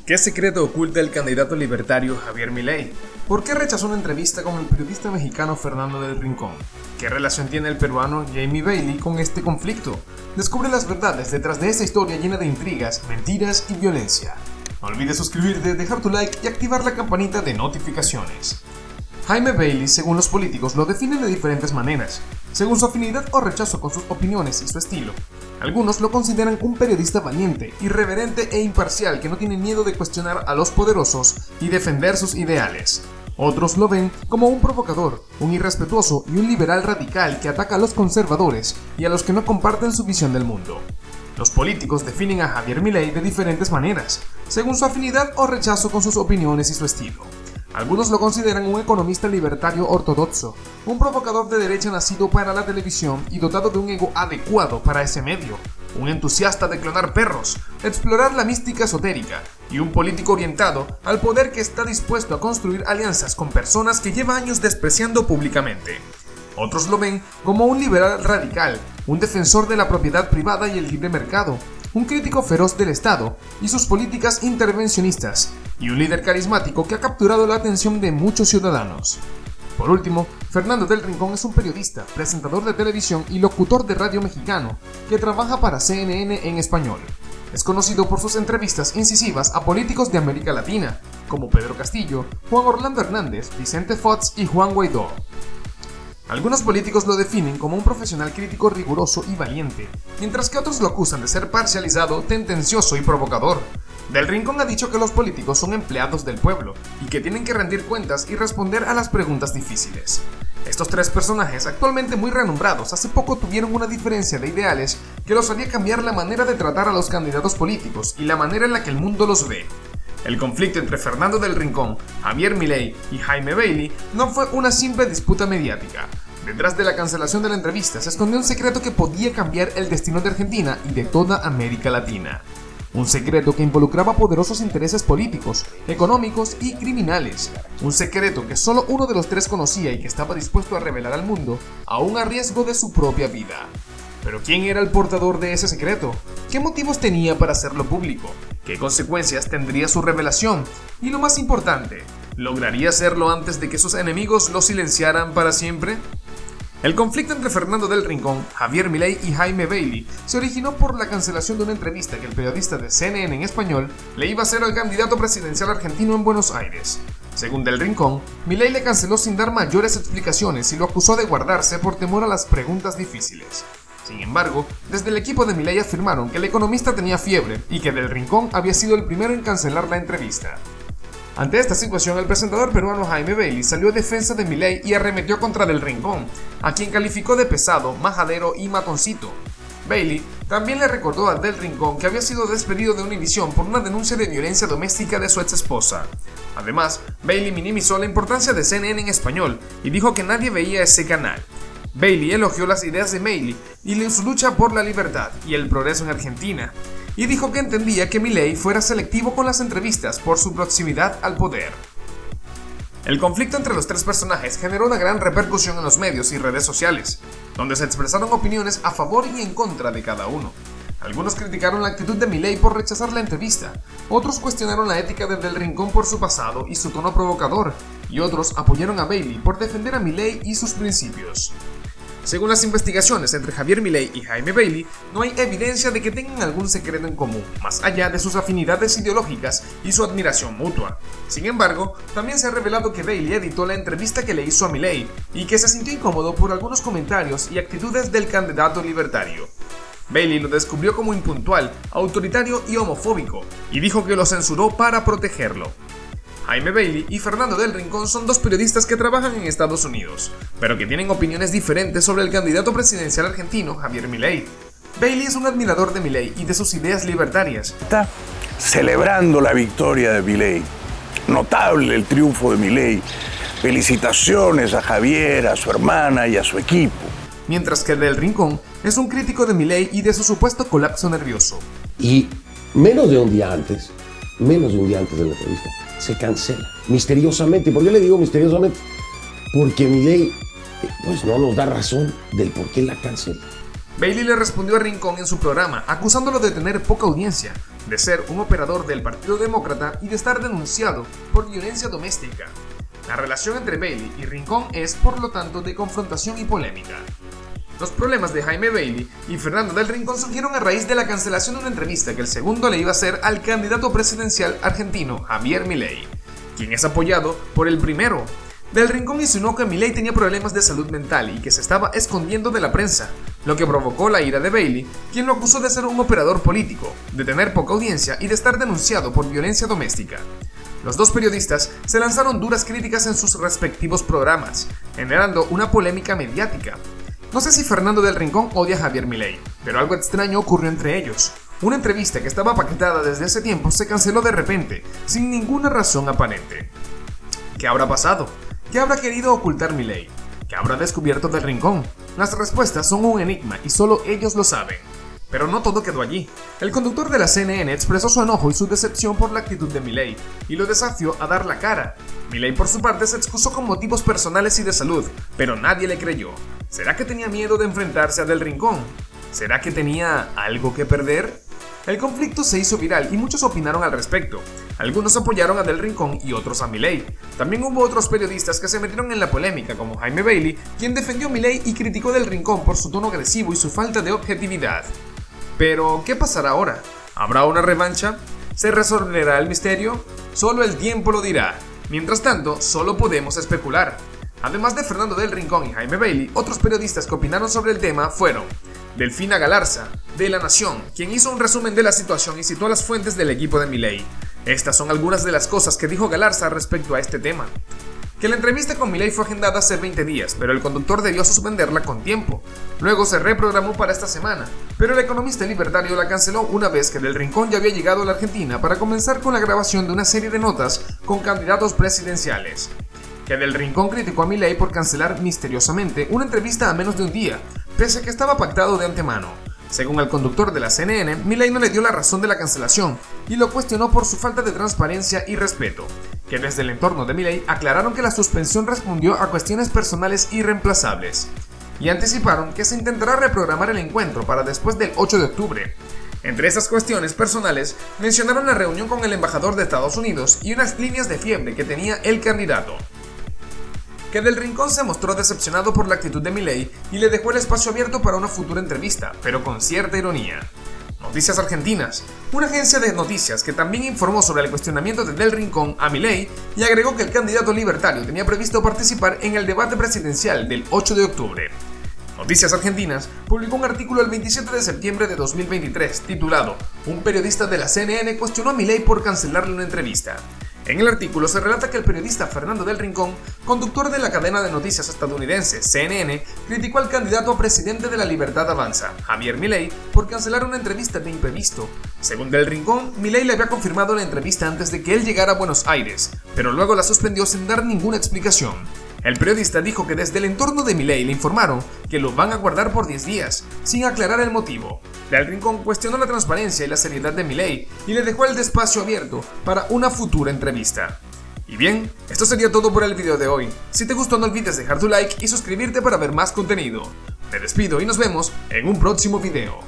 ¿Qué secreto oculta el candidato libertario Javier Milei? ¿Por qué rechazó una entrevista con el periodista mexicano Fernando del Rincón? ¿Qué relación tiene el peruano Jaime Bailey con este conflicto? Descubre las verdades detrás de esta historia llena de intrigas, mentiras y violencia. No olvides suscribirte, dejar tu like y activar la campanita de notificaciones. Jaime Bailey, según los políticos, lo definen de diferentes maneras, según su afinidad o rechazo con sus opiniones y su estilo. Algunos lo consideran un periodista valiente, irreverente e imparcial que no tiene miedo de cuestionar a los poderosos y defender sus ideales. Otros lo ven como un provocador, un irrespetuoso y un liberal radical que ataca a los conservadores y a los que no comparten su visión del mundo. Los políticos definen a Javier Milei de diferentes maneras, según su afinidad o rechazo con sus opiniones y su estilo. Algunos lo consideran un economista libertario ortodoxo, un provocador de derecha nacido para la televisión y dotado de un ego adecuado para ese medio, un entusiasta de clonar perros, explorar la mística esotérica y un político orientado al poder que está dispuesto a construir alianzas con personas que lleva años despreciando públicamente. Otros lo ven como un liberal radical, un defensor de la propiedad privada y el libre mercado, un crítico feroz del Estado y sus políticas intervencionistas, y un líder carismático que ha capturado la atención de muchos ciudadanos. Por último, Fernando del Rincón es un periodista, presentador de televisión y locutor de radio mexicano que trabaja para CNN en español. Es conocido por sus entrevistas incisivas a políticos de América Latina, como Pedro Castillo, Juan Orlando Hernández, Vicente Fox y Juan Guaidó. Algunos políticos lo definen como un profesional crítico riguroso y valiente, mientras que otros lo acusan de ser parcializado, tendencioso y provocador. Del Rincón ha dicho que los políticos son empleados del pueblo y que tienen que rendir cuentas y responder a las preguntas difíciles. Estos tres personajes, actualmente muy renombrados, hace poco tuvieron una diferencia de ideales que los haría cambiar la manera de tratar a los candidatos políticos y la manera en la que el mundo los ve. El conflicto entre Fernando del Rincón, Javier Milei y Jaime Bailey no fue una simple disputa mediática. Detrás de la cancelación de la entrevista se escondió un secreto que podía cambiar el destino de Argentina y de toda América Latina. Un secreto que involucraba poderosos intereses políticos, económicos y criminales. Un secreto que solo uno de los tres conocía y que estaba dispuesto a revelar al mundo, aún a riesgo de su propia vida. Pero ¿quién era el portador de ese secreto? ¿Qué motivos tenía para hacerlo público? ¿Qué consecuencias tendría su revelación? Y lo más importante, ¿lograría hacerlo antes de que sus enemigos lo silenciaran para siempre? El conflicto entre Fernando del Rincón, Javier Milei y Jaime Bailey se originó por la cancelación de una entrevista que el periodista de CNN en español le iba a hacer al candidato presidencial argentino en Buenos Aires. Según Del Rincón, Milei le canceló sin dar mayores explicaciones y lo acusó de guardarse por temor a las preguntas difíciles. Sin embargo, desde el equipo de Milei afirmaron que el economista tenía fiebre y que Del Rincón había sido el primero en cancelar la entrevista. Ante esta situación, el presentador peruano Jaime Bailey salió en defensa de Milei y arremetió contra Del Rincón, a quien calificó de pesado, majadero y matoncito. Bailey también le recordó a Del Rincón que había sido despedido de Univisión por una denuncia de violencia doméstica de su ex esposa. Además, Bailey minimizó la importancia de CNN en español y dijo que nadie veía ese canal. Bailey elogió las ideas de Milei y su lucha por la libertad y el progreso en Argentina, y dijo que entendía que Milei fuera selectivo con las entrevistas por su proximidad al poder. El conflicto entre los tres personajes generó una gran repercusión en los medios y redes sociales, donde se expresaron opiniones a favor y en contra de cada uno. Algunos criticaron la actitud de Milei por rechazar la entrevista, otros cuestionaron la ética de Del Rincón por su pasado y su tono provocador, y otros apoyaron a Bailey por defender a Milei y sus principios. Según las investigaciones entre Javier Milei y Jaime Bailey, no hay evidencia de que tengan algún secreto en común, más allá de sus afinidades ideológicas y su admiración mutua. Sin embargo, también se ha revelado que Bailey editó la entrevista que le hizo a Milei y que se sintió incómodo por algunos comentarios y actitudes del candidato libertario. Bailey lo descubrió como impuntual, autoritario y homofóbico, y dijo que lo censuró para protegerlo. Jaime Bailey y Fernando del Rincón son dos periodistas que trabajan en Estados Unidos, pero que tienen opiniones diferentes sobre el candidato presidencial argentino Javier Milei. Bailey es un admirador de Milei y de sus ideas libertarias. Está celebrando la victoria de Milei. Notable el triunfo de Milei. Felicitaciones a Javier, a su hermana y a su equipo. Mientras que Del Rincón es un crítico de Milei y de su supuesto colapso nervioso. Y menos de un día antes de la entrevista, se cancela, misteriosamente. ¿Por qué le digo misteriosamente? Porque Milei pues no nos da razón del por qué la cancela. Bailey le respondió a Rincón en su programa, acusándolo de tener poca audiencia, de ser un operador del Partido Demócrata y de estar denunciado por violencia doméstica. La relación entre Bailey y Rincón es, por lo tanto, de confrontación y polémica. Los problemas de Jaime Bailey y Fernando del Rincón surgieron a raíz de la cancelación de una entrevista que el segundo le iba a hacer al candidato presidencial argentino Javier Milei, quien es apoyado por el primero. Del Rincón insinuó que Milei tenía problemas de salud mental y que se estaba escondiendo de la prensa, lo que provocó la ira de Bailey, quien lo acusó de ser un operador político, de tener poca audiencia y de estar denunciado por violencia doméstica. Los dos periodistas se lanzaron duras críticas en sus respectivos programas, generando una polémica mediática. No sé si Fernando del Rincón odia a Javier Milei, pero algo extraño ocurrió entre ellos. Una entrevista que estaba pactada desde hace tiempo se canceló de repente, sin ninguna razón aparente. ¿Qué habrá pasado? ¿Qué habrá querido ocultar Milei? ¿Qué habrá descubierto del Rincón? Las respuestas son un enigma y solo ellos lo saben. Pero no todo quedó allí. El conductor de la CNN expresó su enojo y su decepción por la actitud de Milei y lo desafió a dar la cara. Milei por su parte se excusó con motivos personales y de salud, pero nadie le creyó. ¿Será que tenía miedo de enfrentarse a Del Rincón? ¿Será que tenía algo que perder? El conflicto se hizo viral y muchos opinaron al respecto. Algunos apoyaron a Del Rincón y otros a Milei. También hubo otros periodistas que se metieron en la polémica, como Jaime Bailey, quien defendió a Milei y criticó a Del Rincón por su tono agresivo y su falta de objetividad. Pero, ¿qué pasará ahora? ¿Habrá una revancha? ¿Se resolverá el misterio? Solo el tiempo lo dirá. Mientras tanto, solo podemos especular. Además de Fernando del Rincón y Jaime Bailey, otros periodistas que opinaron sobre el tema fueron Delfina Galarza, de La Nación, quien hizo un resumen de la situación y citó las fuentes del equipo de Milei. Estas son algunas de las cosas que dijo Galarza respecto a este tema. Que la entrevista con Milei fue agendada hace 20 días, pero el conductor debió suspenderla con tiempo. Luego se reprogramó para esta semana, pero el economista libertario la canceló una vez que Del Rincón ya había llegado a la Argentina para comenzar con la grabación de una serie de notas con candidatos presidenciales. Que Del Rincón criticó a Milei por cancelar misteriosamente una entrevista a menos de un día, pese a que estaba pactado de antemano. Según el conductor de la CNN, Milei no le dio la razón de la cancelación y lo cuestionó por su falta de transparencia y respeto. Que desde el entorno de Milei aclararon que la suspensión respondió a cuestiones personales irreemplazables. Y anticiparon que se intentará reprogramar el encuentro para después del 8 de octubre. Entre esas cuestiones personales, mencionaron la reunión con el embajador de Estados Unidos y unas líneas de fiebre que tenía el candidato. Que Del Rincón se mostró decepcionado por la actitud de Milei y le dejó el espacio abierto para una futura entrevista, pero con cierta ironía. Noticias Argentinas, una agencia de noticias que también informó sobre el cuestionamiento de Del Rincón a Milei y agregó que el candidato libertario tenía previsto participar en el debate presidencial del 8 de octubre. Noticias Argentinas publicó un artículo el 27 de septiembre de 2023 titulado «Un periodista de la CNN cuestionó a Milei por cancelarle una entrevista». En el artículo se relata que el periodista Fernando del Rincón, conductor de la cadena de noticias estadounidense CNN, criticó al candidato a presidente de La Libertad Avanza, Javier Milei, por cancelar una entrevista de imprevisto. Según Del Rincón, Milei le había confirmado la entrevista antes de que él llegara a Buenos Aires, pero luego la suspendió sin dar ninguna explicación. El periodista dijo que desde el entorno de Milei le informaron que lo van a guardar por 10 días, sin aclarar el motivo. Del Rincón cuestionó la transparencia y la seriedad de Milei y le dejó el espacio abierto para una futura entrevista. Y bien, esto sería todo por el video de hoy. Si te gustó no olvides dejar tu like y suscribirte para ver más contenido. Me despido y nos vemos en un próximo video.